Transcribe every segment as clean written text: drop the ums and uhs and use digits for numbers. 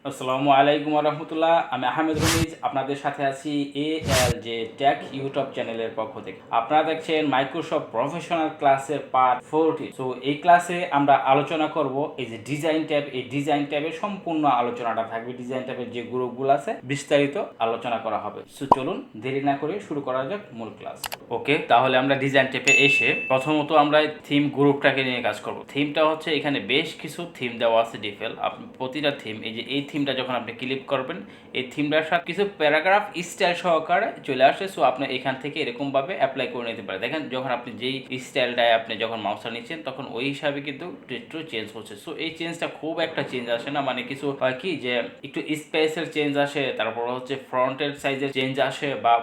আসসালামু আলাইকুম রহমতুল্লাহ। আমি আহমেদ রমিজ আপনাদের সাথে আছি ALJ টেক ইউটিউব চ্যানেলের পক্ষ থেকে। আপনারা দেখছেন মাইক্রোসফট প্রফেশনাল ক্লাসের পার্ট 14। সো এই ক্লাসে আমরা আলোচনা করব এই যে ডিজাইন ট্যাব, এই ডিজাইন ট্যাবের সম্পূর্ণ আলোচনাটা থাকবে। ডিজাইন ট্যাবের যে গ্রুপগুলো আছে বিস্তারিত আলোচনা করা হবে। সো চলুন দেরি না করে শুরু করা যাক মূল ক্লাস। ওকে, তাহলে আমরা ডিজাইন ট্যাবে এসে প্রথমত আমরা থিম গ্রুপটাকে নিয়ে কাজ করব। থিমটা হচ্ছে এখানে বেশ কিছু থিম দেওয়া আছে ডিফেল। আপনি প্রতিটা থিম এই থিমটা যখন আপনি ক্লিক করবেন, এই থিমটার সাথে কিছু প্যারাগ্রাফ স্টাইল সহকারে চলে আসে। সো আপনি এখান থেকে এরকমভাবে অ্যাপ্লাই করে নিতে পারেন। দেখেন যখন আপনি যেই স্টাইলটায় আপনি যখন মাউসটা নিচ্ছেন তখন ওই হিসাবে কিন্তু একটু চেঞ্জ হচ্ছে। সো এই চেঞ্জটা খুব একটা চেঞ্জ আসে না, মানে কিছু হয় কি যে একটু স্পেসের চেঞ্জ আসে, তারপর হচ্ছে ফ্রন্টের সাইজের চেঞ্জ আসে বা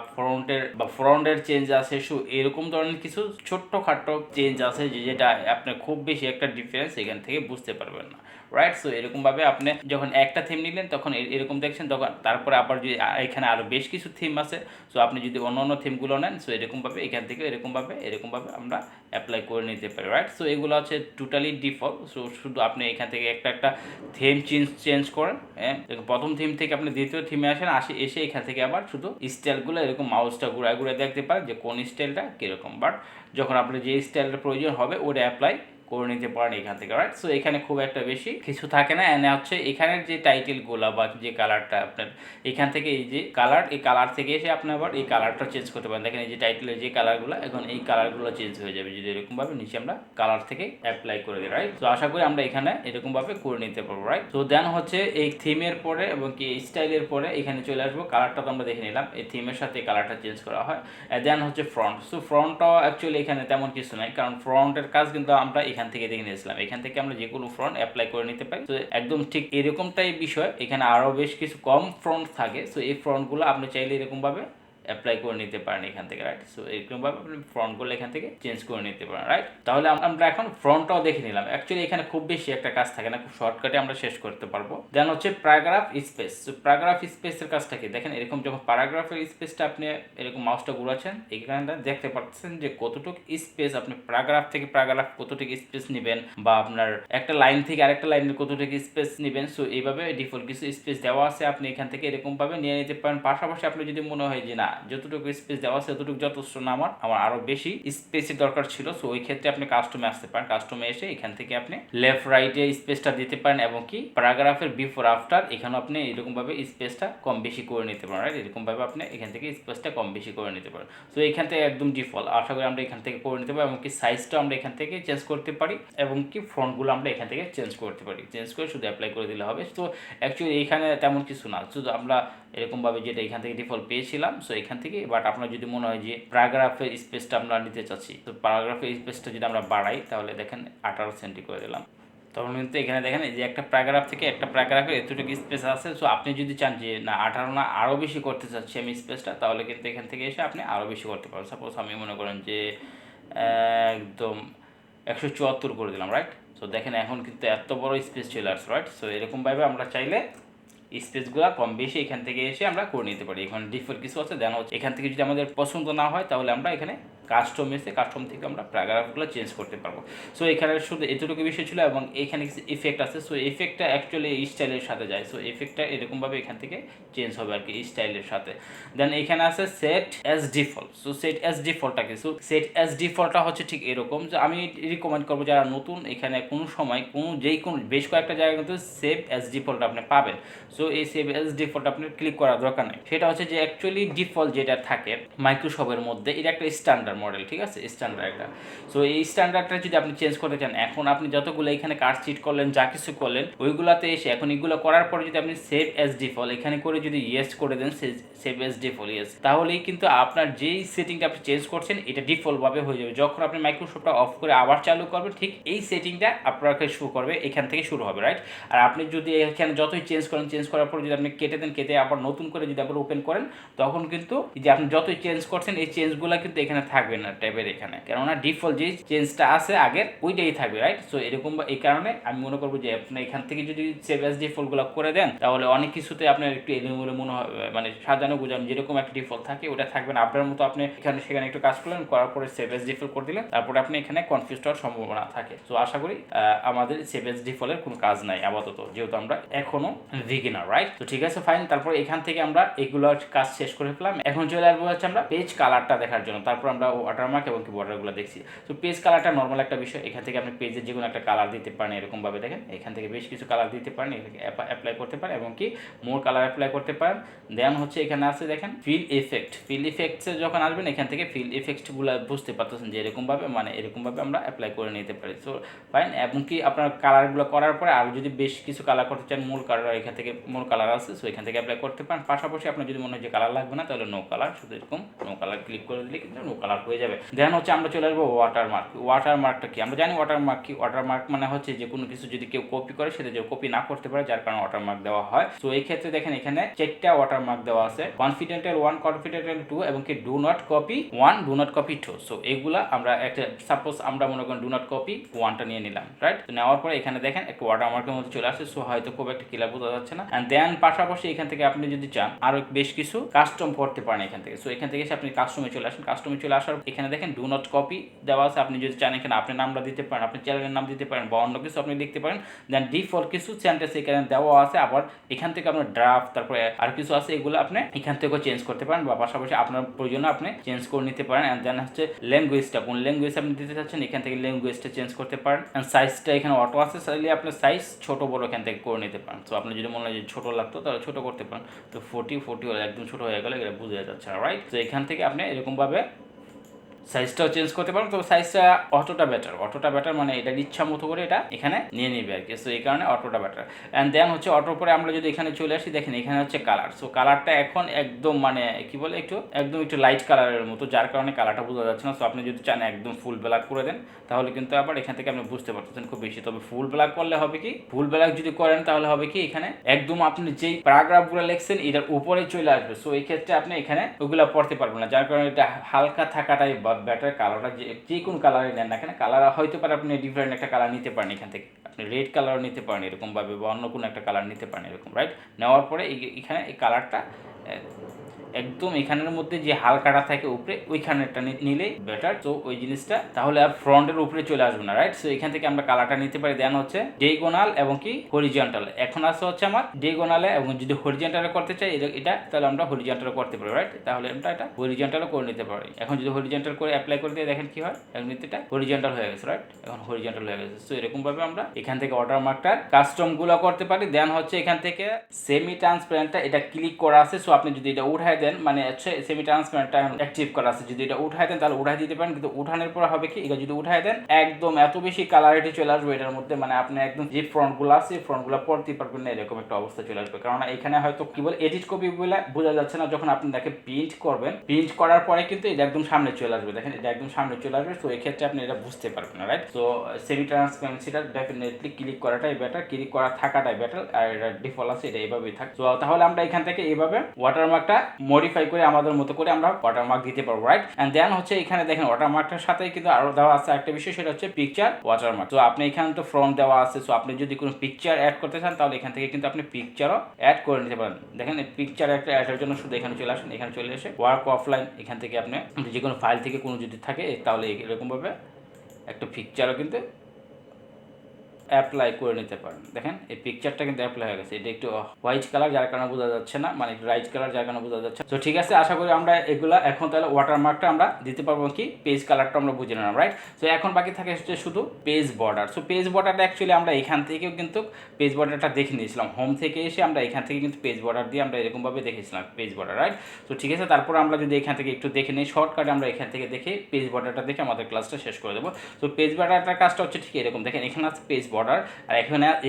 ফ্রন্টের চেঞ্জ আসে। সো এরকম ধরনের কিছু ছোট্টখাটো চেঞ্জ আছে যেটা আপনি খুব বেশি একটা ডিফারেন্স এখান থেকে বুঝতে পারবেন না, রাইট? সো এরকমভাবে আপনি যখন একটা থিম নিলেন তখন এরকম দেখছেন, তখন তারপরে আবার যদি এখানে আরও বেশ কিছু থিম আছে। সো আপনি যদি অন্য অন্য থিমগুলো নেন, সো এরকমভাবে এখান থেকে এরকমভাবে আমরা অ্যাপ্লাই করে নিতে পারি, রাইট? সো এগুলো হচ্ছে টোটালি ডিফল্ট। সো শুধু আপনি এখান থেকে একটা থিম চেঞ্জ করেন, হ্যাঁ, প্রথম থিম থেকে আপনি দ্বিতীয় থিমে এসে এখান থেকে আবার শুধু স্টাইলগুলো এরকম মাউসটা ঘুরায় দেখতে পারেন যে কোন স্টাইলটা কীরকম। বাট যখন আপনার যে স্টাইলটা প্রয়োজন হবে ওটা অ্যাপ্লাই করে নিতে পারেন এখান থেকে, রাইট? সো এখানে খুব একটা বেশি কিছু থাকে না। এনে হচ্ছে এখানের যে টাইটেলগুলো বা যে কালারটা আপনার এখান থেকে এই যে এই কালার থেকে এসে আপনি আবার এই কালারটা চেঞ্জ করতে পারেন। দেখেন এই যে টাইটেলের যে কালারগুলো, এখন এই কালারগুলো চেঞ্জ হয়ে যাবে যদি এরকমভাবে নিচে আমরা কালার থেকে অ্যাপ্লাই করে দিই, রাইট? তো আশা করি আমরা এখানে এরকমভাবে করে নিতে পারবো, রাইট? তো দেন হচ্ছে এই থিমের পরে এবং কি স্টাইলের পরে এখানে চলে আসবো। কালারটা তো আমরা দেখে নিলাম, এই থিমের সাথে কালারটা চেঞ্জ করা হয়। দেন হচ্ছে ফ্রন্ট। সো ফ্রন্টটাও অ্যাকচুয়ালি এখানে তেমন কিছু নাই, কারণ ফ্রন্টের কাজ কিন্তু আমরা এখান থেকে দেখে নিয়েছিলাম। এখান থেকে আমরা যে কোনো ফ্রন্ট অ্যাপ্লাই করে নিতে পারি। তো একদম ঠিক এরকমটাই বিষয়, এখানে আরও বেশ কিছু কম ফ্রন্ট থাকে। সো এই ফ্রন্টগুলো আপনি চাইলে এরকমভাবে অ্যাপ্লাই করে নিতে পারেন এখান থেকে, রাইট? সো এরকমভাবে আপনি ফ্রন্টগুলো এখান থেকে চেঞ্জ করে নিতে পারেন, রাইট? তাহলে আমরা এখন ফ্রন্টটাও দেখে নিলাম। অ্যাকচুয়ালি এখানে খুব বেশি একটা কাজ থাকে না, খুব শর্টকাটে আমরা শেষ করতে পারবো। দেন হচ্ছে প্যারাগ্রাফ স্পেস। সো প্যারাগ্রাফ স্পেসের কাজটা কি দেখেন, এরকম যখন প্যারাগ্রাফের স্পেসটা আপনি এরকম মাউসটা ঘুরাচ্ছেন, এখানটা দেখতে পাচ্ছেন যে কতটুকু স্পেস আপনি প্যারাগ্রাফ থেকে প্যারাগ্রাফ কতটুকু স্পেস নেবেন, বা আপনার একটা লাইন থেকে আরেকটা লাইনের কতটুকু স্পেস নেবেন। সো এইভাবে ডিফল্ট কিছু স্পেস দেওয়া আছে, আপনি এখান থেকে এরকমভাবে নিয়ে নিতে পারেন। পাশাপাশি আপনি যদি মনে হয় যে না, যতটুকু স্পেস দেওয়া আছে ততটুকু যথেষ্ট না, আমার আরও বেশি স্পেসের দরকার ছিল, সো ওই ক্ষেত্রে আপনি কাস্টমে আসতে পারেন। কাস্টমে এসে এখান থেকে আপনি লেফট রাইটে স্পেসটা দিতে পারেন, এবং কি প্যারাগ্রাফের বিফোর আফটার এখানে আপনি এরকমভাবে স্পেসটা কম বেশি করে নিতে পারেন, রাইট? এরকমভাবে আপনি এখান থেকে স্পেসটা কম বেশি করে নিতে পারেন। সো এখান থেকে একদম ডিফল্ট। আশা করি আমরা এখান থেকে করে নিতে পারি, এবং কি সাইজটা আমরা এখান থেকে চেঞ্জ করতে পারি, এবং কি ফ্রন্টগুলো আমরা এখান থেকে চেঞ্জ করতে পারি। চেঞ্জ করে শুধু অ্যাপ্লাই করে দিলে হবে। তো অ্যাকচুয়ালি এখানে তেমন কিছু না, শুধু আমরা এরকমভাবে যেটা এখান থেকে ডিফল্ট পেয়েছিলাম, সো এখান থেকে। বাট আপনার যদি মনে হয় যে প্যারাগ্রাফের স্পেসটা আমরা নিতে চাচ্ছি, তো প্যারাগ্রাফের স্পেসটা যদি আমরা বাড়াই, তাহলে দেখেন 18 সেন্টি করে দিলাম। তখন কিন্তু এখানে দেখেন এই যে একটা প্যারাগ্রাফ থেকে একটা প্যারাগ্রাফের এতটুকু স্পেস আছে। সো আপনি যদি চান যে না 18 না আরও বেশি করতে চাচ্ছি আমি স্পেসটা, তাহলে কিন্তু এখান থেকে এসে আপনি আরও বেশি করতে পারেন। সাপোজ আমি মনে করেন যে একদম 174 করে দিলাম, রাইট? সো দেখেন এখন কিন্তু এত বড় স্পেস চলে আসছে, রাইট? সো এরকমভাবে আমরা চাইলে স্পেসগুলো কম বেশি এখান থেকে এসে আমরা করে নিতে পারি। এখানে ডিফল্ট কিছু আছে, দেন হচ্ছে এখান থেকে যদি আমাদের পছন্দ না হয় তাহলে আমরা এখানে কাস্টম থেকে আমরা প্যারাগ্রাফগুলো চেঞ্জ করতে পারবো। সো এখানে শুধু এতটুকু বিষয় ছিল, এবং এখানে কিছু ইফেক্ট আছে। সো এফেক্টটা অ্যাকচুয়ালি স্টাইলের সাথে যায়। সো এফেক্টটা এরকমভাবে এখান থেকে চেঞ্জ হবে আর কি স্টাইলের সাথে। দেন এখানে আছে set as default. So set as ডিফল্টটা কি? সো সেট অ্যাজ ডিফল্টটা হচ্ছে ঠিক এরকম, যে আমি রিকমেন্ড করবো যারা নতুন, এখানে কোনো সময় কোনো বেশ কয়েকটা জায়গায় কিন্তু সেভ অ্যাজ ডিফল্ট আপনি পাবেন। সো এই সেভ অ্যাজ ডিফল্ট আপনি ক্লিক করার দরকার নেই। সেটা হচ্ছে যে অ্যাকচুয়ালি ডিফল্ট যেটা থাকে মাইক্রোসফটের মধ্যে, এটা একটা স্ট্যান্ডার্ড মডেল, ঠিক আছে? স্ট্যান্ডার্ড একটা। সো এই স্ট্যান্ডার্ডটা যদি আপনি চেঞ্জ করতে চান, এখন আপনি যতগুলো এখানে কার্ড চিট করলেন, যা কিছু করলেন, ওইগুলোতে এসে এখন এগুলো করার পরে যদি আপনি সেভ অ্যাজ ডিফল্ট এখানে করে যদি ইয়েস করে দেন, সেভ অ্যাজ ডিফল্ট ইয়েস, তাহলেই কিন্তু আপনার যেই সেটিংটা আপনি চেঞ্জ করছেন এটা ডিফল্টভাবে হয়ে যাবে। যখন আপনি মাইক্রোসফটটা অফ করে আবার চালু করবেন, ঠিক এই সেটিংটা আপনাকে শুরু করবে, এখান থেকে শুরু হবে, রাইট? আর আপনি যদি এখানে যতই চেঞ্জ করেন, চেঞ্জ করার পর যদি আপনি কেটে আবার নতুন করে যদি আবার ওপেন করেন, তখন কিন্তু যে আপনি যতই চেঞ্জ করছেন এই চেঞ্জগুলো কিন্তু এখানে থাকবে থাকবে না ট্যাবের এখানে, কেননা ডিফল্ট যে চেঞ্জটা আছে আগের ওইটাই থাকবে, রাইট। সো এরকম এই কারণে আমি মনে করবো যে আপনি এখান থেকে যদি সেভ অ্যাজ ডিফল্টগুলো করে দেন তাহলে অনেক কিছুতে আপনার একটু এলোমেলো মনে হয়, মানে সাজানো গুজানো যেরকম একটা ডিফল্ট থাকে ওটা থাকবে না। আপনার মতো আপনি এখানে সেখানে একটু কাজ করলেন, করার পরে সেভ অ্যাজ ডিফল্ট করে দিলেন, তারপরে আপনি এখানে কনফিউজ হওয়ার সম্ভাবনা থাকে। সো আশা করি আমাদের সেভ অ্যাজ ডিফল্টের কোনো কাজ নাই আপাতত, যেহেতু আমরা এখনো বিগিনার, রাইট। তো ঠিক আছে, ফাইন। তারপর এখান থেকে আমরা এগুলোর কাজ শেষ করে ফেললাম। এখন চলে আসবো হচ্ছে আমরা পেজ কালারটা দেখার জন্য। তারপর আমরা ওয়াটারমার্ক এবং কি বর্ডারগুলো দেখছি। তো পেজ কালারটা নর্মাল একটা বিষয়, এখান থেকে আপনি পেজের যে কোনো একটা কালার দিতে পারেন এরকম ভাবে। দেখেন এখান থেকে বেশ কিছু কালার দিতে পারেন, অ্যাপ্লাই করতে পারেন এবং কি মোর কালার অ্যাপ্লাই করতে পারেন। দেন হচ্ছে এখানে আছে দেখেন ফিল ইফেক্ট। ফিল ইফেক্টসে যখন আসবেন এখান থেকে ফিল ইফেক্টগুলো বুঝতে পারতেছেন যে এরকমভাবে, মানে এরকমভাবে আমরা অ্যাপ্লাই করে নিতে পারি। So fine. এবং কি আপনার কালারগুলো করার পরে আর যদি বেশ কিছু কালার করতে চান, মূল কালার এখান থেকে মূল কালার আছে, সো এখান থেকে অ্যাপ্লাই করতে পারেন। পাশাপাশি আপনার যদি মনে হয় যে কালার লাগবে না তাহলে নো কালার, শুধু এরকম নো কালার ক্লিক করে দিলে কিন্তু নো কালার হয়ে যাবে। দেন হচ্ছে আমরা চলে আসবো ওয়াটারমার্ক। ওয়াটারমার্কটা কি আমরা জানি, ওয়াটারমার্ক কি? ওয়াটারমার্ক মানে হচ্ছে যে কোনো কিছু যদি কেউ কপি করে সেটা যে কপি না করতে পারে, যার কারণে ওয়াটারমার্ক দেওয়া হয়। সো এই ক্ষেত্রে দেখেন এখানে 4টা ওয়াটারমার্ক দেওয়া আছে, কনফিডেন্টাল 1, কনফিডেন্টাল 2 এবং কি do not copy 1, do not copy 2। So এইগুলা আমরা একটা সাপোজ আমরা মনে করেন ডু নট কপি 1টা নিয়ে নিলাম, রাইট। তো নেওয়ার পরে এখানে দেখেন একটা ওয়াটারমার্কের মধ্যে চলে আসছে। সো হয়তো খুব একটা ক্লিয়ার বোঝা যাচ্ছে না। এন্ড দেন পাশাপাশি এখান থেকে আপনি যদি চান আরো বেশ কিছু কাস্টম করতে পারেন এখান থেকে। সো এখান থেকে এসে আপনি কাস্টমে চলে আসেন। কাস্টমে চলে আসার এখানে দেখেন ডু নট কপি দেওয়া আছে। আপনি যদি চান এখানে আপনার নামটা দিতে পারেন, আপনি চ্যানেলের নাম দিতে পারেন বা অন্য কিছু আপনি লিখতে পারেন। দেন ডিফল্ট কিছু সেন্টেন্স এখানে দেওয়া আছে। আবার এখান থেকে আপনার ড্রাফট তারপরে আর কিছু আছে, এগুলো আপনি এখান থেকেও চেঞ্জ করতে পারেন বা পাশাপাশি আপনার প্রয়োজনে আপনি চেঞ্জ করে নিতে পারেন। এন্ড দেন হচ্ছে ল্যাঙ্গুয়েজটা, কোন ল্যাঙ্গুয়েজ আপনি দিতে চাচ্ছেন এখান থেকে ল্যাঙ্গুয়েজটা চেঞ্জ করতে পারেন। এন্ড সাইজটা এখানে অটো আছে, চাইলে আপনার সাইজ ছোট বড় এখান থেকে করে নিতে পারেন। সো আপনি যদি মনে হয় যে ছোট লাগতো তাহলে ছোট করতে পারেন। তো 40 হলে একদম ছোট হয়ে গেলে এটা বোঝা যাচ্ছে না, রাইট। তো এখান থেকে আপনি এরকমভাবে সাইজটাও চেঞ্জ করতে পারেন। তো সাইজটা অটোটা বেটার, মানে এটার ইচ্ছা মতো করে এটা এখানে নিয়ে নিবে আর কি। সো এই কারণে অটোটা বেটার। অ্যান্ড দেন হচ্ছে অটোর পরে আমরা যদি এখানে চলে আসি, দেখেন এখানে হচ্ছে কালার। সো কালারটা এখন একদম মানে কি বলে একদম একটু লাইট কালারের মতো, যার কারণে কালারটা বোঝা যাচ্ছে না। সো আপনি যদি চান একদম ফুল ব্ল্যাক করে দেন তাহলে কিন্তু আবার এখান থেকে আপনি বুঝতে পারতেছেন খুব বেশি। তবে ফুল ব্ল্যাক করলে হবে কি, ফুল ব্ল্যাক যদি করেন তাহলে হবে কি এখানে একদম আপনি যেই প্যারাগ্রাফগুলো লিখছেন এটার উপরে চলে আসবে। সো এই ক্ষেত্রে আপনি এখানে ওগুলো পড়তে পারবেন না, যার কারণে এটা হালকা থাকাটাই বেটার। কালারটা যে কোনো কালারে নেন না কেন, কালার হয়তো পারে আপনি ডিফারেন্ট একটা কালার নিতে পারেন এখান থেকে, আপনি রেড কালারও নিতে পারেন এরকমভাবে বা অন্য কোনো একটা কালার নিতে পারেন এরকম, রাইট। নেওয়ার পরে এখানে এই কালারটা একদম এখানের মধ্যে যে হালকাটা থাকে উপরে ওইখানেরটা নিলেই বেটার। তো ওই জিনিসটা তাহলে আর ফ্রন্টের উপরে চলে আসবে না, রাইট। সো এখান থেকে আমরা কালারটা নিতে পারি। দেন হচ্ছে ডায়াগোনাল এবং কি হরিজন্টাল। এখন আছে হচ্ছে আমার ডায়াগোনালে, এবং যদি হরিজন্টালে করতে চাই এটা তাহলে আমরা হরিজন্টালে করতে পারি, রাইট। তাহলে আমরা এটা হরিজন্টালও করে নিতে পারি। এখন যদি হরিজন্টাল করে অ্যাপ্লাই করে দিয়ে দেখেন কি হয়, এখন এটা হরিজন্টাল হয়ে গেছে, রাইট। এখন হরিজন্টাল হয়ে গেছে। সো এরকমভাবে আমরা এখান থেকে ওয়াটারমার্কটার কাস্টমগুলো করতে পারি। দেন হচ্ছে এখান থেকে সেমি ট্রান্সপারেন্টটা এটা ক্লিক করা আছে। সো আপনি যদি এটা উঠায় দেন, মানে হচ্ছে সেমি ট্রান্সপারেন্টটা অ্যাক্টিভ করা আছে, যদি এটা উঠায় দেন তাহলে উঠাই দিতে পারেন। কিন্তু উঠানোর পর হবে কি, এটা যদি উঠায় দেন একদম এত বেশি কালারিটি চলে আসবে এটার মধ্যে, মানে আপনি একদম যে ফ্রন্টগুলো আছে ফ্রন্টগুলো পড়তে পারবেন না, এরকম একটা অবস্থা চলে আসবে। কারণ এখানে হয়তো কি বলে এডিট কপি বলে বোঝা যাচ্ছে না। যখন আপনি দেখে প্রিন্ট করবেন, প্রিন্ট করার পরে কিন্তু এটা একদম সামনে চলে আসবে, দেখেন এটা একদম সামনে চলে আসবে। তো এই ক্ষেত্রে আপনি এটা বুঝতে পারবেন না, রাইট। তো সেমি ট্রান্সপারেন্সিটা ডেফিনেটলি ক্লিক করাটাই বেটার, ক্লিক করা থাকাটাই বেটার। আর এটা ডিফল্ট আছে, এটা এইভাবেই থাকে। তো তাহলে আমরা এখান থেকে এইভাবে ওয়াটারমার্কটা মডিফাই করে আমাদের মতো করে আমরা ওয়াটারমার্ক দিতে পারবো, রাইট। এন্ড দেন হচ্ছে এখানে দেখেন ওয়াটারমার্কটার সাথে কিন্তু আরো দেওয়া আছে একটা বিষয়, সেটা হচ্ছে পিকচার ওয়াটারমার্ক। তো আপনি এখানে তো ফ্রন্ট দেওয়া আছে, সো আপনি যদি কোনো পিকচার অ্যাড করতে চান তাহলে এখান থেকে কিন্তু আপনি পিকচারও অ্যাড করে নিতে পারেন। দেখেন এই পিকচার একটা অ্যাডের জন্য শুধু এখানে চলে আসেন, এখানে চলে এসে ওয়ার্ক অফলাইন এখান থেকে আপনি যে কোনো ফাইল থেকে কোনো যদি থাকে তাহলে এরকমভাবে একটা পিকচারও কিন্তু অ্যাপ্লাই করে নিতে পারেন। দেখেন এই পিকচারটা কিন্তু অ্যাপ্লাই হয়ে গেছে। এটা একটু হোয়াইট কালার যার কারণে বোঝা যাচ্ছে না, মানে লাইট কালার যার কারণে বোঝা যাচ্ছে। তো ঠিক আছে, আশা করি আমরা এগুলা এখন তাহলে ওয়াটারমার্কটা আমরা দিতে পারবো, কি পেজ কালারটা আমরা বুঝে নিলাম, রাইট। তো এখন বাকি থাকে হচ্ছে শুধু পেজ বর্ডার। সো পেজ বর্ডারটা অ্যাকচুয়ালি আমরা এখান থেকেও কিন্তু পেজ বর্ডারটা দেখে নিয়েছিলাম, হোম থেকে এসে আমরা এখান থেকে কিন্তু পেজ বর্ডার দিয়ে আমরা এরকমভাবে দেখেছিলাম পেজ বর্ডার, রাইট। তো ঠিক আছে, তারপর আমরা যদি এখান থেকে একটু দেখে নিই শর্টকাটে, আমরা এখান থেকে দেখে পেজ বর্ডারটা দেখে আমাদের ক্লাসটা শেষ করে দেবো। তো পেজ বর্ডারটার কাজটা হচ্ছে ঠিক এরকম, দেখেন এখানে আছে পেজ বর্ডার, আর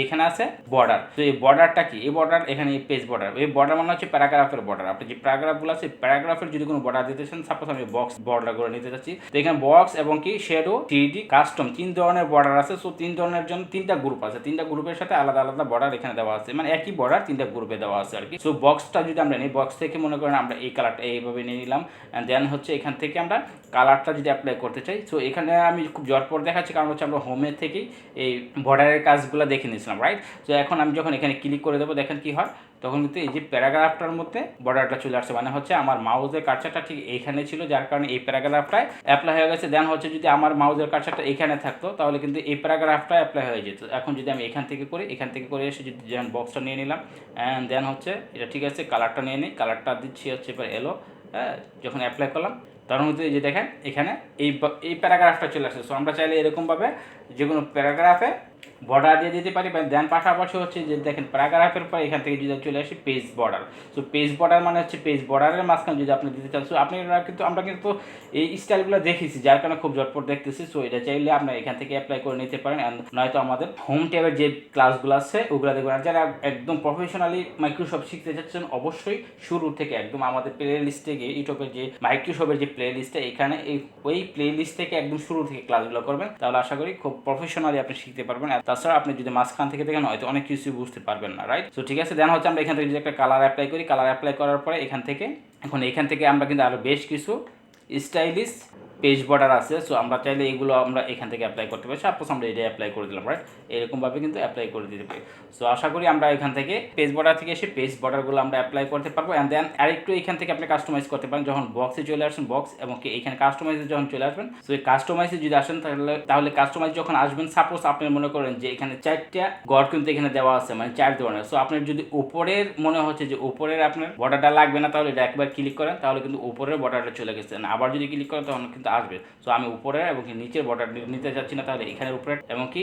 এখানে আছে বর্ডার। তো এই বর্ডারটা কি, এই বর্ডার এখানে এই পেজ বর্ডার, এই বর্ডার মানে হচ্ছে প্যারাগ্রাফের বর্ডার। আপনি যে প্যারাগ্রাফগুলো আছে প্যারাগ্রাফের যদি কোনো বর্ডার দিতে চান, সাপোজ আমি বক্স বর্ডার করে নিতে চাচ্ছি, তো এখানে বক্স এবং কি শ্যাডো, 3D, কাস্টম 3 ধরনের বর্ডার আছে। সো 3 ধরনের জন্য 3টা গ্রুপ আছে, 3টা গ্রুপের সাথে আলাদা আলাদা বর্ডার এখানে দেওয়া আছে, মানে একই বর্ডার 3টা গ্রুপে দেওয়া আছে আর কি। সো বক্সটা যদি আমরা নিই, বক্স থেকে মনে করেন আমরা এই কালারটা এইভাবে নিয়ে নিলাম, অ্যান্ড দেন হচ্ছে এখান থেকে আমরা কালারটা যদি অ্যাপ্লাই করতে চাই, সো এখানে আমি খুব জটপট দেখাচ্ছি কারণ হচ্ছে আমরা হোমের থেকেই এই বর্ডারের কাজগুলো দেখে নিয়েছিলাম, রাইট। তো এখন আমি যখন এখানে ক্লিক করে দেবো, দেখেন কি হয়, তখন কিন্তু এই যে প্যারাগ্রাফটার মধ্যে বর্ডারটা চলে আসছে, মানে হচ্ছে আমার মাউসের কার্সারটা ঠিক এইখানে ছিল, যার কারণে এই প্যারাগ্রাফটায় অ্যাপ্লাই হয়ে গেছে। দেন হচ্ছে যদি আমার মাউসের কার্সারটা এখানে থাকতো তাহলে কিন্তু এই প্যারাগ্রাফটা অ্যাপ্লাই হয়ে যেত। এখন যদি আমি এখান থেকে করি, এখান থেকে করে এসে যদি যেমন বক্সটা নিয়ে নিলাম, অ্যান্ড দেন হচ্ছে এটা ঠিক আছে, কালারটা নিয়ে নিই, কালারটা দিচ্ছি হচ্ছে এবার এলো, হ্যাঁ, যখন অ্যাপ্লাই করলাম তার মধ্যে এই যে দেখেন এখানে এই প্যারাগ্রাফটা চলে আসছে। সো আমরা চাইলে এরকমভাবে যে কোনো প্যারাগ্রাফে বর্ডার দিয়ে দিতে পারি। দেন পাশাপাশি হচ্ছে যে দেখেন প্যারাগ্রাফের পর এখান থেকে যদি চলে আসি page border. So page border মানে হচ্ছে পেজ বর্ডারের মাঝখানে যদি আপনি দিতে চান, সো আমরা কিন্তু এই স্টাইলগুলো দেখেছি, যার কারণে খুব ঝটপট দেখতেছি। সো এটা চাইলে আপনার এখান থেকে অ্যাপ্লাই করে নিতে পারেন, নয়তো আমাদের হোম ট্যাবের যে ক্লাসগুলো আছে ওগুলো দেখবেন। আর যারা একদম প্রফেশনালি মাইক্রোসফট শিখতে চাচ্ছেন, অবশ্যই শুরু থেকে একদম আমাদের প্লে লিস্টে গিয়ে ইউটিউবের যে মাইক্রোসফটের যে প্লে লিস্টে, এখানে ওই প্লে লিস্ট থেকে একদম শুরু থেকে ক্লাসগুলো করবেন, তাহলে আশা করি খুব প্রফেশনালি আপনি শিখতে পারবেন। আর তাছাড়া আপনি যদি মাঝখান থেকে দেখেন হয়তো অনেক কিছু বুঝতে পারবেন না, রাইট। সো ঠিক আছে, দেন হচ্ছে আমরা এখান থেকে যদি একটা কালার অ্যাপ্লাই করি, কালার অ্যাপ্লাই করার পরে এখান থেকে আমরা কিন্তু আরও বেশ কিছু স্টাইলিশ পেজ বর্ডার আছে। সো আমরা চাইলে এগুলো আমরা এখান থেকে অ্যাপ্লাই করতে পারি। সাপোজ আমরা এটা অ্যাপ্লাই করে দিলাম, রাইট, এরকমভাবে কিন্তু অ্যাপ্লাই করে দিতে পারি। সো আশা করি আমরা এখান থেকে পেজ বর্ডার থেকে এসে পেজ বর্ডারগুলো আমরা অ্যাপ্লাই করতে পারবো। অ্যান্ড দেন আরেকটু এখান থেকে আপনি কাস্টমাইজ করতে পারেন, যখন বক্সে চলে আসেন বক্স এবং কি এখানে কাস্টমাইজে যখন চলে আসবেন, সো এই কাস্টমাইজে যদি আসেন তাহলে কাস্টমাইজ যখন আসবেন, সাপোজ আপনি মনে করেন যে এখানে 4টা গড় কিন্তু এখানে দেওয়া আছে, মানে 4 ধরনের। সো আপনার যদি উপরের মনে হচ্ছে যে উপরের আপনার বর্ডারটা লাগবে না, তাহলে এটা একবার ক্লিক করেন, তাহলে কিন্তু উপরের বর্ডারটা চলে গেছে। আবার যদি ক্লিক করেন তখন কিন্তু আসবে। সো আমি উপরে এবং কি নিচের বর্ডার নিতে চাচ্ছি না, তাহলে এখানের উপরে এবং কি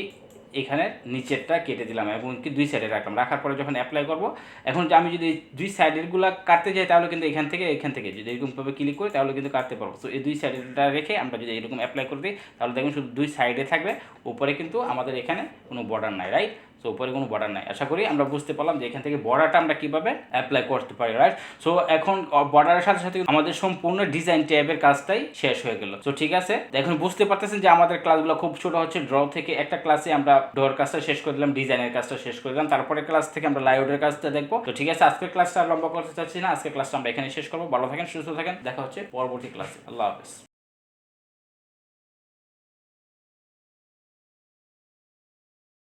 এখানে নিচেরটা কেটে দিলাম এবং কি 2 সাইডে রাখলাম। রাখার পরে যখন অ্যাপ্লাই করব, এখন আমি যদি 2 সাইডেরগুলো কাটতে যাই, তাহলে কিন্তু এখান থেকে যদি এরকমভাবে ক্লিক করি তাহলে কিন্তু কাটতে পারবো। সো এই 2 সাইডেরটা রেখে আমরা যদি এরকম অ্যাপ্লাই করে দিই, তাহলে দেখুন শুধু 2 সাইডে থাকবে, উপরে কিন্তু আমাদের এখানে কোনো বর্ডার নাই, রাইট। সো উপরে কোনো বর্ডার নাই। আশা করি আমরা বুঝতে পারলাম যে এখান থেকে বর্ডারটা আমরা কীভাবে অ্যাপ্লাই করতে পারি, রাইট। সো এখন বর্ডারের সাথে সাথে আমাদের সম্পূর্ণ ডিজাইন ট্যাবের কাজটাই শেষ হয়ে গেল। সো ঠিক আছে, এখন বুঝতে পারতেছেন যে আমাদের ক্লাসগুলো খুব ছোট হচ্ছে। ড্র থেকে একটা ক্লাসে আমরা ড্রর কাজটা শেষ করে দিলাম, ডিজাইনের কাজটা শেষ করে দিলাম, তারপরে ক্লাস থেকে আমরা লাইআউটের কাজটা দেখবো। তো ঠিক আছে, আজকের ক্লাসটা লম্বা করতে চাচ্ছি না, আজকের ক্লাসটা আমরা এখানে শেষ করবো। ভালো থাকেন, সুস্থ থাকেন, দেখা হচ্ছে পরবর্তী ক্লাসে। আল্লাহ হাফেজ।